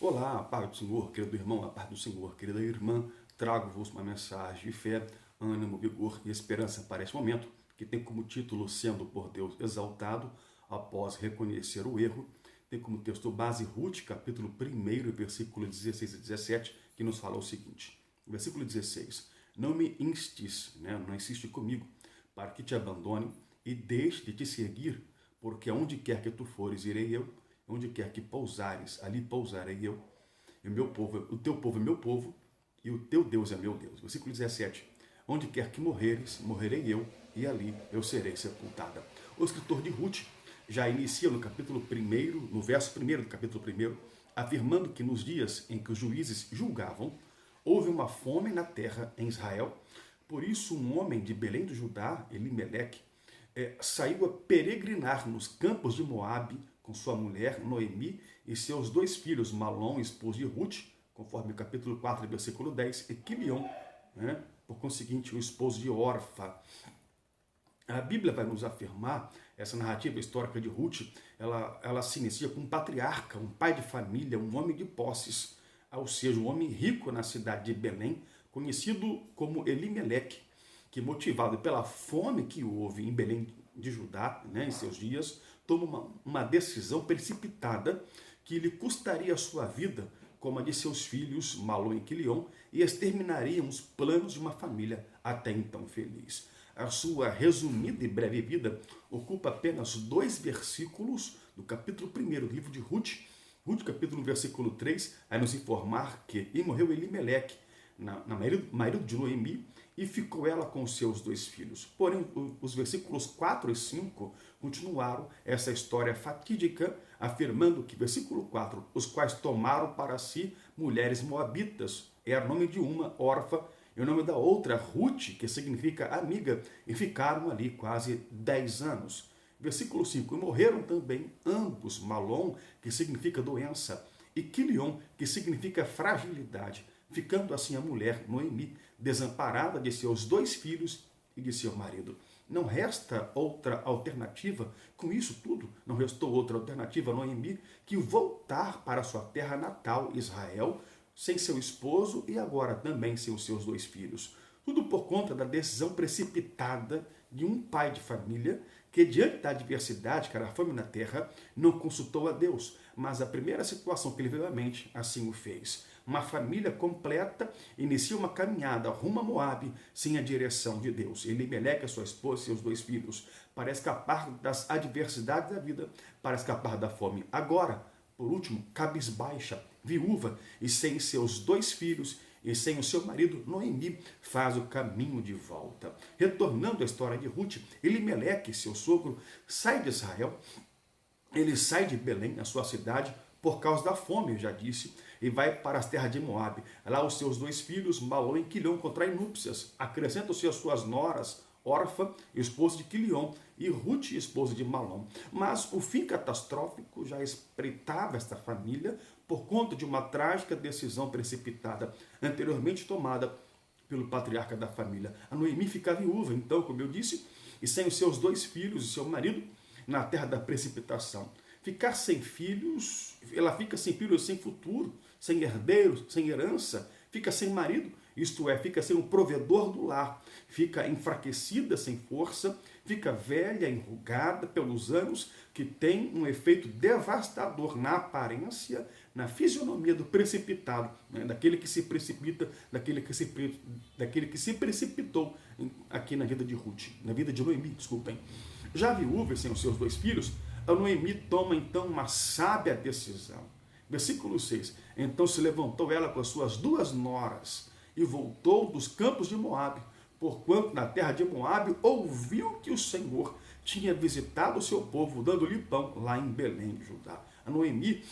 Olá, a paz do Senhor, querido irmão, a paz do Senhor, querida irmã, trago-vos uma mensagem de fé, ânimo, vigor e esperança para esse momento, que tem como título Sendo por Deus exaltado, após reconhecer o erro. Tem como texto base Ruth, capítulo 1, versículo 16 e 17, que nos fala o seguinte, versículo 16, não me instes, não insiste comigo, para que te abandone e deixe de te seguir, porque aonde quer que tu fores, irei eu, onde quer que pousares, ali pousarei eu, e o teu povo é meu povo, e o teu Deus é meu Deus. Versículo 17. Onde quer que morreres, morrerei eu, e ali eu serei sepultada. O escritor de Ruth já inicia no capítulo 1, no verso 1 do capítulo 1, afirmando que nos dias em que os juízes julgavam, houve uma fome na terra em Israel. Por isso um homem de Belém do Judá, Elimeleque, saiu a peregrinar nos campos de Moabe com sua mulher Noemi e seus dois filhos, Malom, esposo de Ruth, conforme o capítulo 4, versículo 10, e Quilion, por conseguinte, o esposo de Orfa. A Bíblia vai nos afirmar, essa narrativa histórica de Ruth, ela se inicia com um patriarca, um pai de família, um homem de posses, ou seja, um homem rico na cidade de Belém, conhecido como Elimeleque, que, motivado pela fome que houve em Belém de Judá, em seus dias, toma uma decisão precipitada que lhe custaria a sua vida, como a de seus filhos, Malom e Quilion, e exterminariam os planos de uma família até então feliz. A sua resumida e breve vida ocupa apenas 2 versículos do capítulo 1 do livro de Ruth. Ruth, capítulo 1, versículo 3, vai nos informar que e morreu Elimeleque, marido de Noemi, e ficou ela com os seus 2 filhos. Porém, os versículos 4 e 5 continuaram essa história fatídica, afirmando que, versículo 4, os quais tomaram para si mulheres moabitas, era o nome de uma, Orfa, e o nome da outra, Ruth, que significa amiga, e ficaram ali quase 10 anos. Versículo 5, e morreram também ambos, Malom, que significa doença, e Quilion, que significa fragilidade, ficando assim a mulher, Noemi, desamparada de seus 2 filhos e de seu marido. Não resta outra alternativa, com isso tudo, não restou outra alternativa a Noemi que voltar para sua terra natal, Israel, sem seu esposo e agora também sem os seus 2 filhos. Tudo por conta da decisão precipitada de um pai de família que, diante da adversidade, que era a fome na terra, não consultou a Deus, mas a primeira situação que lhe veio à mente, assim o fez. Uma família completa inicia uma caminhada rumo a Moabe sem a direção de Deus. Elimeleque, a sua esposa e seus 2 filhos, para escapar das adversidades da vida, para escapar da fome. Agora, por último, cabisbaixa, viúva e sem seus 2 filhos e sem o seu marido, Noemi faz o caminho de volta. Retornando à história de Ruth, Elimeleque, seu sogro, sai de Israel, ele sai de Belém, a sua cidade, por causa da fome, eu já disse, e vai para as terras de Moabe. Lá os seus 2 filhos, Malom e Quilion, contraem núpcias, acrescentam-se as suas noras, Orfa, esposa de Quilion, e Ruth, esposa de Malom. Mas o fim catastrófico já espreitava esta família por conta de uma trágica decisão precipitada, anteriormente tomada pelo patriarca da família. A Noemi fica viúva, então, como eu disse, e sem os seus 2 filhos e seu marido, na terra da precipitação. Ficar sem filhos, ela fica sem filhos, sem futuro, sem herdeiros, sem herança, fica sem marido, isto é, fica sem um provedor do lar, fica enfraquecida, sem força, fica velha, enrugada pelos anos, que tem um efeito devastador na aparência, na fisionomia do precipitado, daquele que se precipita, daquele que se precipitou aqui na vida de Ruth, na vida de Noemi, desculpem. Já viúva e sem os seus 2 filhos, a Noemi toma então uma sábia decisão. Versículo 6. Então se levantou ela com as suas 2 noras e voltou dos campos de Moabe, porquanto na terra de Moabe ouviu que o Senhor tinha visitado o seu povo, dando-lhe pão lá em Belém de Judá. A Noemi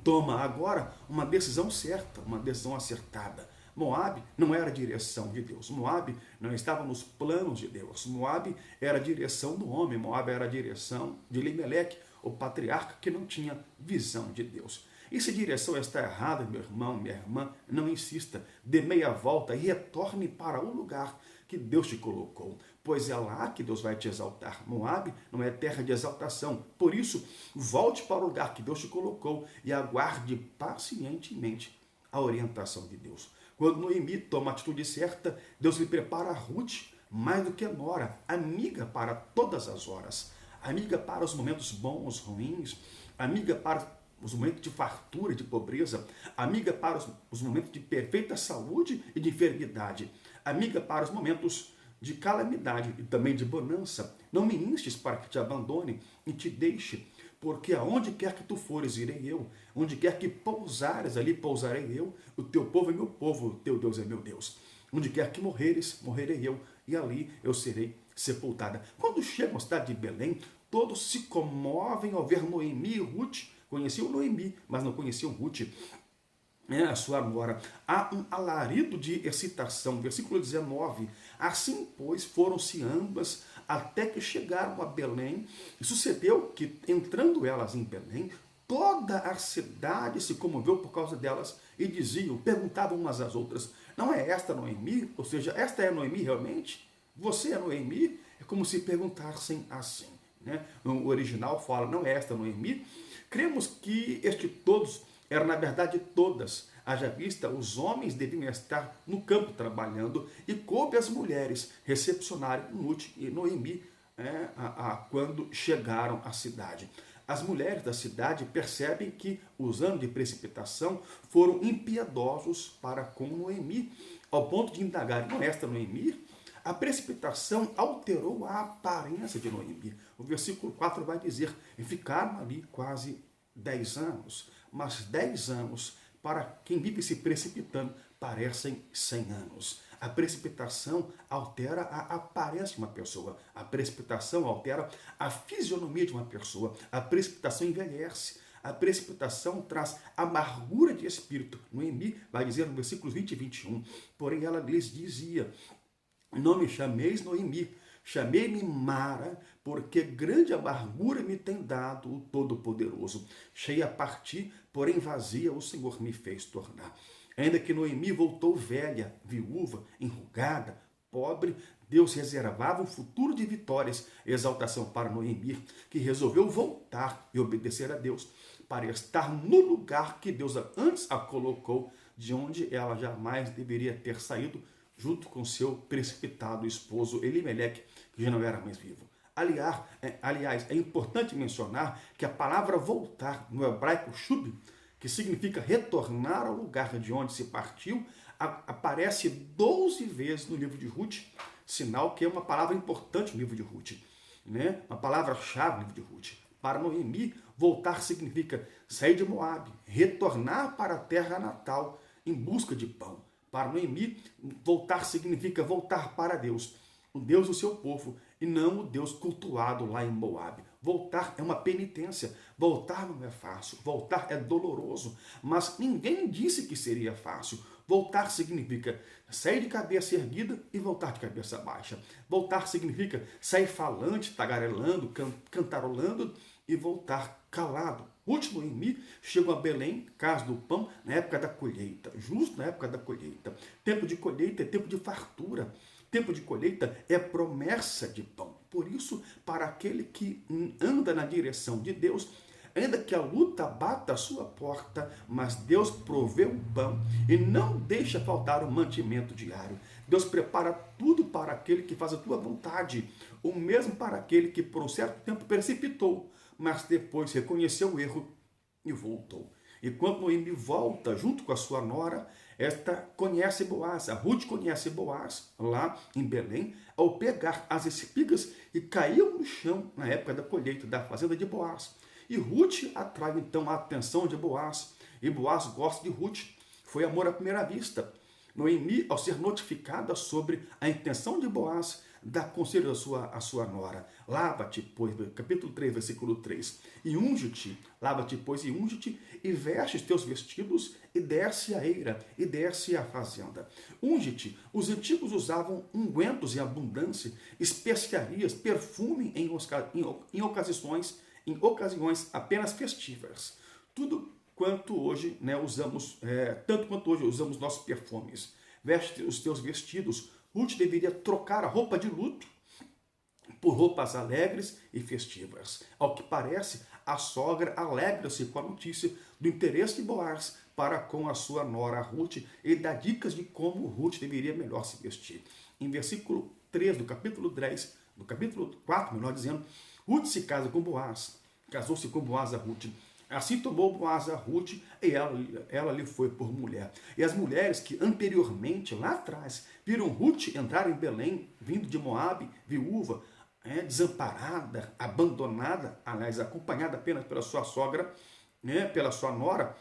toma agora uma decisão certa, uma decisão acertada. Moabe não era a direção de Deus. Moabe não estava nos planos de Deus. Moabe era a direção do homem. Moabe era a direção de Elimeleque, o patriarca que não tinha visão de Deus. E se a direção está errada, meu irmão, minha irmã, não insista, dê meia volta e retorne para o lugar que Deus te colocou, pois é lá que Deus vai te exaltar. Moabe não é terra de exaltação, por isso, volte para o lugar que Deus te colocou e aguarde pacientemente a orientação de Deus. Quando Noemi toma a atitude certa, Deus lhe prepara Ruth, mais do que nora, amiga para todas as horas, amiga para os momentos bons, ruins, amiga para os momentos de fartura e de pobreza, amiga para os momentos de perfeita saúde e de enfermidade, amiga para os momentos de calamidade e também de bonança. Não me instes para que te abandone e te deixe, porque aonde quer que tu fores, irei eu. Onde quer que pousares, ali pousarei eu. O teu povo é meu povo, o teu Deus é meu Deus. Onde quer que morreres, morrerei eu, e ali eu serei sepultada. Quando chegam à cidade de Belém, todos se comovem ao ver Noemi e Ruth. Conheciam Noemi, mas não conheciam Ruth, a sua nora. Há um alarido de excitação. Versículo 19. Assim, pois, foram-se ambas até que chegaram a Belém. E sucedeu que, entrando elas em Belém, toda a cidade se comoveu por causa delas e diziam, perguntavam umas às outras, não é esta Noemi? Ou seja, esta é Noemi realmente? Você é Noemi? É como se perguntassem assim. Né? O original fala, não é esta Noemi? Cremos que este todos eram, na verdade, todas. Haja vista, os homens deviam estar no campo trabalhando e coube às mulheres recepcionarem Ruth e Noemi quando chegaram à cidade. As mulheres da cidade percebem que os anos de precipitação foram impiedosos para com Noemi, ao ponto de indagar, não é esta Noemi? A precipitação alterou a aparência de Noemi. O versículo 4 vai dizer, e ficaram ali quase 10 anos, mas 10 anos, para quem vive se precipitando, parecem 100 anos. A precipitação altera a aparência de uma pessoa. A precipitação altera a fisionomia de uma pessoa. A precipitação envelhece. A precipitação traz amargura de espírito. Noemi vai dizer no versículo 20 e 21, porém ela lhes dizia, não me chameis Noemi, chamei-me Mara, porque grande amargura me tem dado o Todo-Poderoso. Cheia a partir, porém vazia, o Senhor me fez tornar. Ainda que Noemi voltou velha, viúva, enrugada, pobre, Deus reservava um futuro de vitórias e exaltação para Noemi, que resolveu voltar e obedecer a Deus, para estar no lugar que Deus antes a colocou, de onde ela jamais deveria ter saído, junto com seu precipitado esposo Elimeleque, que já não era mais vivo. Aliás, é importante mencionar que a palavra voltar, no hebraico shub, que significa retornar ao lugar de onde se partiu, aparece 12 vezes no livro de Ruth, sinal que é uma palavra importante no livro de Ruth, né? Uma palavra-chave no livro de Ruth. Para Noemi, voltar significa sair de Moabe, retornar para a terra natal em busca de pão. Para Noemi, voltar significa voltar para Deus, o Deus do seu povo, e não o Deus cultuado lá em Moabe. Voltar é uma penitência, voltar não é fácil, voltar é doloroso, mas ninguém disse que seria fácil. Voltar significa sair de cabeça erguida e voltar de cabeça baixa. Voltar significa sair falante, tagarelando, cantarolando e voltar calado. Ruth e Noemi chegam a Belém, casa do pão, na época da colheita, justo na época da colheita. Tempo de colheita é tempo de fartura. Tempo de colheita é promessa de pão. Por isso, para aquele que anda na direção de Deus, ainda que a luta bata a sua porta, mas Deus provê o pão e não deixa faltar o mantimento diário. Deus prepara tudo para aquele que faz a tua vontade, o mesmo para aquele que por um certo tempo precipitou, mas depois reconheceu o erro e voltou. E quando Noemi volta junto com a sua nora, esta conhece Boaz, a Ruth conhece Boaz lá em Belém, ao pegar as espigas e caiu no chão na época da colheita da fazenda de Boaz. E Ruth atrai então a atenção de Boaz, e Boaz gosta de Ruth. Foi amor à primeira vista. Noemi, ao ser notificada sobre a intenção de Boaz, dá conselho à sua nora. Lava-te, pois, capítulo 3, versículo 3, e unge-te, lava-te, pois, e unge-te, e veste os teus vestidos, e desce a eira, e desce a fazenda. Unge-te. Os antigos usavam ungüentos em abundância, especiarias, perfume em ocasiões apenas festivas. Tudo quanto hoje, né, usamos, tanto quanto hoje usamos nossos perfumes. Veste os teus vestidos. Ruth deveria trocar a roupa de luto por roupas alegres e festivas. Ao que parece, a sogra alegra-se com a notícia do interesse de Boaz para com a sua nora Ruth e dá dicas de como Ruth deveria melhor se vestir. Em versículo 3 do capítulo 10, do capítulo 4, melhor dizendo, Ruth se casa com Boaz, casou-se com Boaz a Ruth. Assim tomou Boaz a Ruth e ela lhe foi por mulher. E as mulheres que anteriormente, lá atrás, viram Ruth entrar em Belém, vindo de Moabe, viúva, desamparada, abandonada, aliás, acompanhada apenas pela sua sogra, pela sua nora,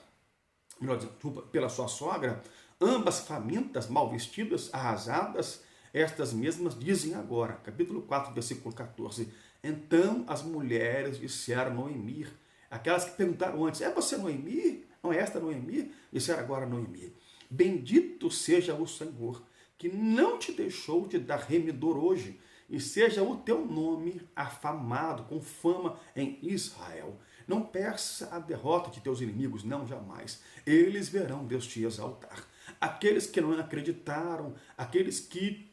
melhor dizendo, pela sua sogra, ambas famintas, mal vestidas, arrasadas, estas mesmas dizem agora, capítulo 4, versículo 14, então as mulheres disseram a Noemi, aquelas que perguntaram antes, é você Noemi? Não é esta Noemi? Disseram agora Noemi, bendito seja o Senhor, que não te deixou de dar remidor hoje, e seja o teu nome afamado com fama em Israel. Não peça a derrota de teus inimigos, não jamais. Eles verão Deus te exaltar. Aqueles que não acreditaram, aqueles que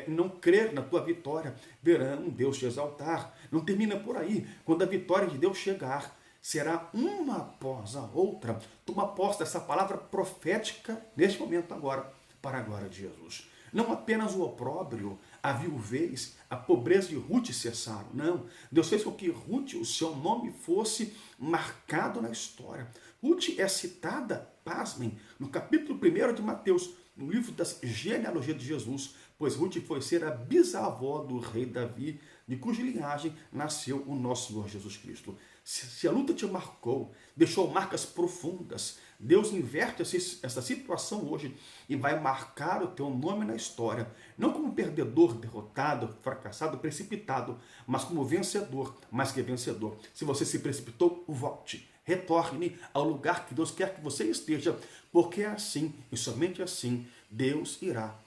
não creram na tua vitória, verão Deus te exaltar. Não termina por aí. Quando a vitória de Deus chegar, será uma após a outra. Toma posse dessa palavra profética neste momento agora, para a glória de Jesus. Não apenas o opróbrio, a viuvez, a pobreza de Ruth cessaram. Não. Deus fez com que Ruth, o seu nome, fosse marcado na história. Ruth é citada, pasmem, no capítulo 1 de Mateus, no livro das genealogias de Jesus, pois Ruth foi ser a bisavó do rei Davi, de cuja linhagem nasceu o nosso Senhor Jesus Cristo. Se a luta te marcou, deixou marcas profundas, Deus inverte essa situação hoje e vai marcar o teu nome na história, não como perdedor, derrotado, fracassado, precipitado, mas como vencedor, mais que vencedor. Se você se precipitou, volte, retorne ao lugar que Deus quer que você esteja, porque é assim e somente assim Deus irá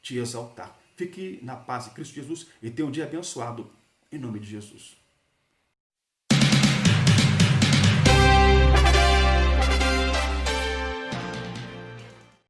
te exaltar. Fique na paz de Cristo Jesus e tenha um dia abençoado, em nome de Jesus.